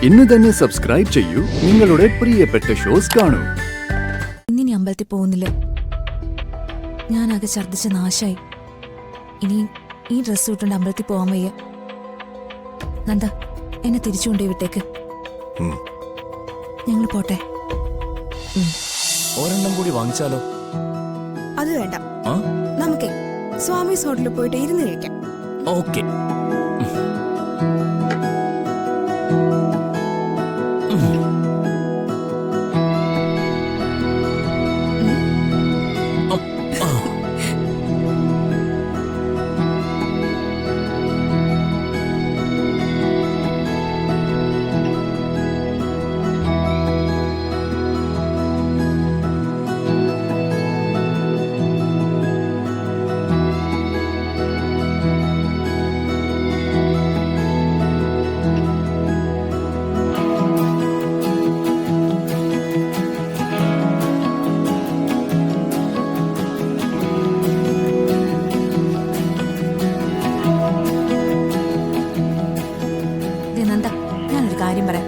ഇന്ന് തന്നെ സബ്സ്ക്രൈബ് ചെയ്യൂ നിങ്ങളുടെ പ്രിയപ്പെട്ട ഷോസ് കാണൂ. ഇന്നിനി അമ്പലത്തിൽ പോകുന്നില്ല. ഞാനാകെ ഛർദ്ദിച്ച നാശായി. ഇനി ഈ ഡ്രസ്സ് ഇട്ടുകൊണ്ട് അമ്പലത്തിൽ പോകാൻ വയ്യ. നന്ദ, എന്നെ തിരിച്ചുകൊണ്ടേ വിട്ടേക്ക്. ഞങ്ങൾ പോട്ടെ. ഒരെണ്ണം കൂടി വാങ്ങിച്ചാലോ? അത് വേണ്ട, നമുക്കേ സ്വാമീസ് ഹോട്ടലിൽ പോയിട്ട് ഇരുന്ന് കഴിക്കാം. ഓക്കെ. കാര്യം പറയാം.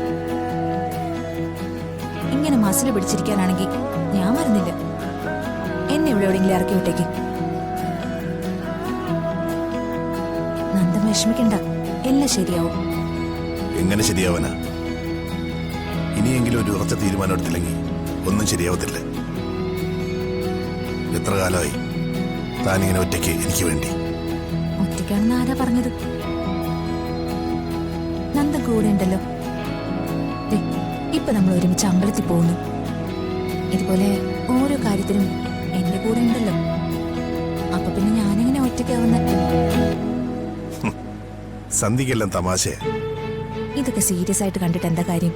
ഇങ്ങനെ മസിൽ പിടിച്ചിരിക്കാനാണെങ്കിൽ ഞാൻ മരുന്നില്ല. എന്നെ ഇവിടെ എവിടെയെങ്കിലും ഇറക്കി വിട്ടേക്ക്. നന്ദം വിഷമിക്കണ്ട, എല്ലാം ശരിയാവും. എങ്ങനെ ശരിയാവാനാ? ഇനിയെങ്കിലും ഒരു ഉറച്ച തീരുമാനം എടുത്തില്ലെങ്കിൽ ഒന്നും ശരിയാവത്തില്ല. എത്ര കാലമായി താനിങ്ങനെ ഒറ്റയ്ക്ക് എനിക്ക് വേണ്ടി? ഒറ്റയ്ക്കാണെന്ന് ആരാ പറഞ്ഞത്? നന്ദൻ കൂടെ ഉണ്ടല്ലോ. ഇപ്പൊ നമ്മൾ ഒരുമിച്ച് അമ്പലത്തിൽ പോകുന്നു. ഇതുപോലെ ഓരോ കാര്യത്തിനും എന്റെ കൂടെ ഉണ്ടല്ലോ. അപ്പൊ പിന്നെ ഞാനെങ്ങനെ ഒറ്റയ്ക്കാവുന്ന? സന്ധിക്കെല്ലാം തമാശയാ. ഇതൊക്കെ സീരിയസ് ആയിട്ട് കണ്ടിട്ട് എന്താ കാര്യം?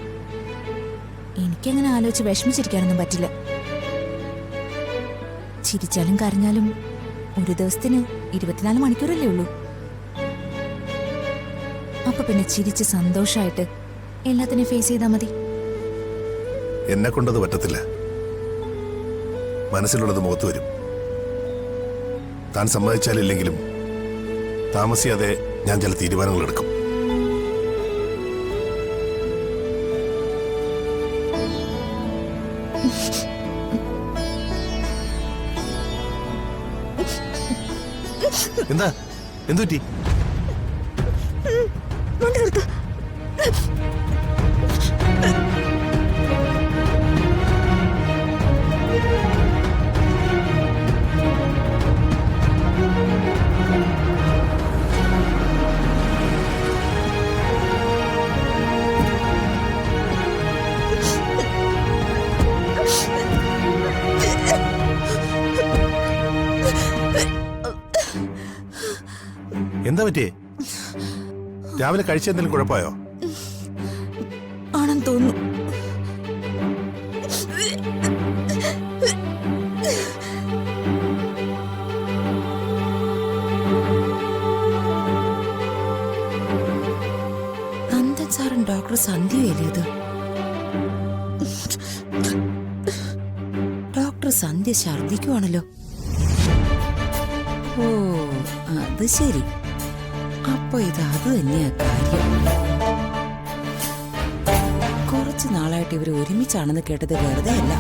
എനിക്കങ്ങനെ ആലോചിച്ച് വിഷമിച്ചിരിക്കാനൊന്നും പറ്റില്ല. ചിരിച്ചാലും കരഞ്ഞാലും ഒരു ദിവസത്തിന് 24 മണിക്കൂറല്ലേ ഉള്ളൂ. അപ്പൊ പിന്നെ ചിരിച്ച് സന്തോഷമായിട്ട് എല്ലാത്തിനെയും ഫേസ് ചെയ്താൽ മതി. എന്നെ കൊണ്ടത് പറ്റത്തില്ല. മനസ്സിലുള്ളത് മുഖത്ത് വരും. താൻ സമ്മതിച്ചാലില്ലെങ്കിലും താമസിയാതെ ഞാൻ ചില തീരുമാനങ്ങൾ എടുക്കും. എന്താ എന്തുപറ്റി? എന്താ പറ്റിയേ? രാവിലെ കഴിച്ചെന്തെങ്കിലും കുഴപ്പമായോ? ആണെന്ന് തോന്നുന്നു. നന്ദൻ സാറും ഡോക്ടർ സന്ധ്യയല്ലേ ഇത്? ഡോക്ടർ സന്ധ്യ ഛർദിക്കുവാണല്ലോ. ഓ, അത് ശരി. അപ്പൊ ഇത് അത് തന്നെയാ കാര്യം. കുറച്ചു നാളായിട്ട് ഇവർ ഒരുമിച്ചാണെന്ന് കേട്ടത് വെറുതെ അല്ല.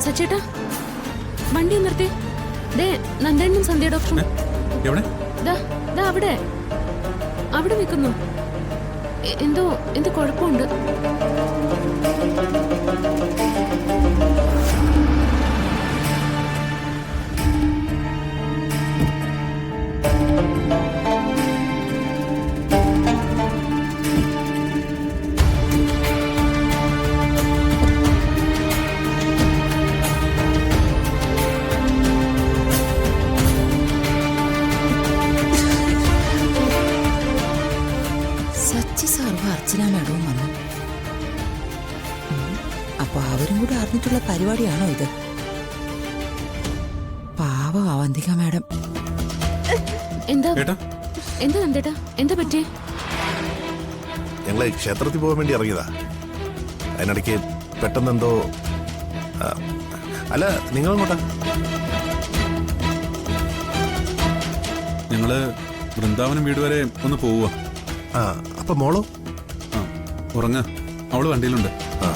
സച്ചേട്ടാ, വണ്ടി നിർത്തി. നന്ദേണ്ണും സന്ധ്യ ഡോക്ടറും അവിടെ അവിടെ നിൽക്കുന്നു. എന്തോ കുഴപ്പമുണ്ട്. അർച്ചന മാഡവും വന്നു. അപ്പൊ അവരും കൂടെ അറിഞ്ഞിട്ടുള്ള പരിപാടിയാണോ ഇത്? പാവം അവന്തിക മാഡം. എന്താ എന്താ നന്ദേട്ടാ, എന്താ പറ്റിയേ? ഞങ്ങളെ ക്ഷേത്രത്തിൽ പോകാൻ വേണ്ടി ഇറങ്ങിയതാ. അതിനിടയ്ക്ക് പെട്ടെന്ന് എന്തോ അല്ല, നിങ്ങളെങ്ങോട്ടാ? ഞങ്ങള് വൃന്ദാവനം വീട് വരെ ഒന്ന് പോവുക. ആ, അപ്പൊ മോളോ? ആ, ഉറങ്ങ, അവള് വണ്ടിയിലുണ്ട്. ആ,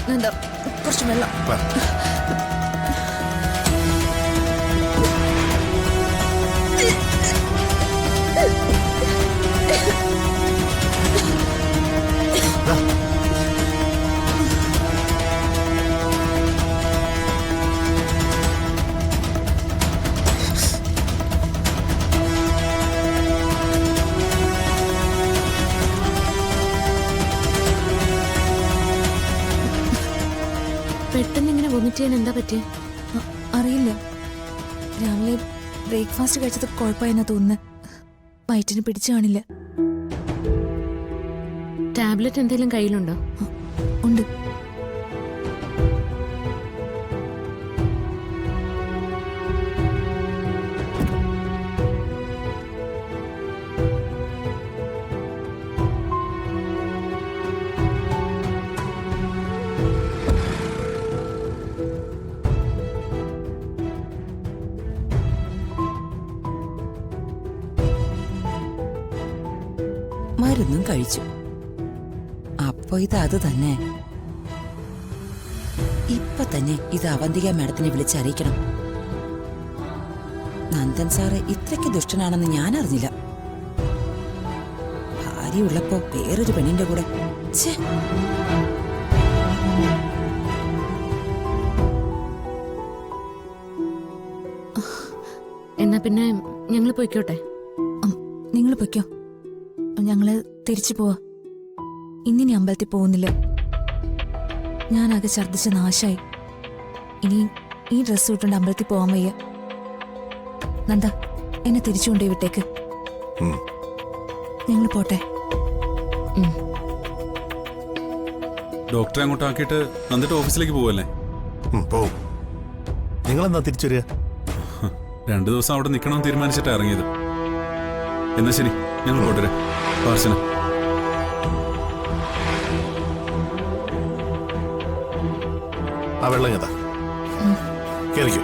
നന്ദ, കുറച്ച് വെള്ളം. വാ. പെട്ടെന്ന് ഇങ്ങനെ വൊമിറ്റ് ചെയ്യാൻ എന്താ പറ്റിയ? അറിയില്ല, രാവിലെ ബ്രേക്ക്ഫാസ്റ്റ് കഴിച്ചത് കുഴപ്പമായെന്നാ തോന്നുന്നു. വയറ്റിന് പിടിച്ചു കാണില്ല. ടാബ്ലറ്റ് എന്തെങ്കിലും കയ്യിലുണ്ടോ? ഉണ്ട്. മരുന്നും കഴിച്ചു. അപ്പൊ ഇത് തന്നെ. ഇപ്പൊ തന്നെ ഇത് അവന്തിക മാഡത്തിനെ വിളിച്ചറിയിക്കണം. നന്ദൻ സാറ് ഇത്രയ്ക്ക് ദുഷ്ടനാണെന്ന് ഞാൻ അറിഞ്ഞില്ല. ഭാര്യയുള്ളപ്പോ വേറൊരു പെണ്ണിന്റെ കൂടെ. ഛേ, എന്നാ പിന്നെ ഞങ്ങൾ പോയിക്കോട്ടെ. നിങ്ങൾ പൊയ്ക്കോ, ഞങ്ങള് തിരിച്ചു പോവാ. ഇന്നിനി അമ്പലത്തിൽ പോകുന്നില്ല. ഞാനാകെ ഛർദ്ദിച്ച നാശായി. ഇനി ഈ ഡ്രസ്സ് ഇട്ടുകൊണ്ട് അമ്പലത്തിൽ പോകാൻ വയ്യ. നന്ദ, എന്നെ തിരിച്ചു കൊണ്ടേ വിട്ടേക്ക്. ഉം. ഞങ്ങൾ പോട്ടെ. ഡോക്ടറെ അങ്ങോട്ട് ആക്കിയിട്ട് നന്ദിട്ട് ഓഫീസിലേക്ക് പോവല്ലേ? പോവും. നിങ്ങളെന്നാ തിരിച്ചു വരിക? 2 ദിവസം അവിടെ നിൽക്കണമെന്ന് തീരുമാനിച്ചിട്ടാണ് ഇറങ്ങിയത്. എന്നാ ശരി, ഞങ്ങൾ പോട്ടെ. പാർശന, ആ വെള്ളം കേട്ടാ കേറിക്കോ.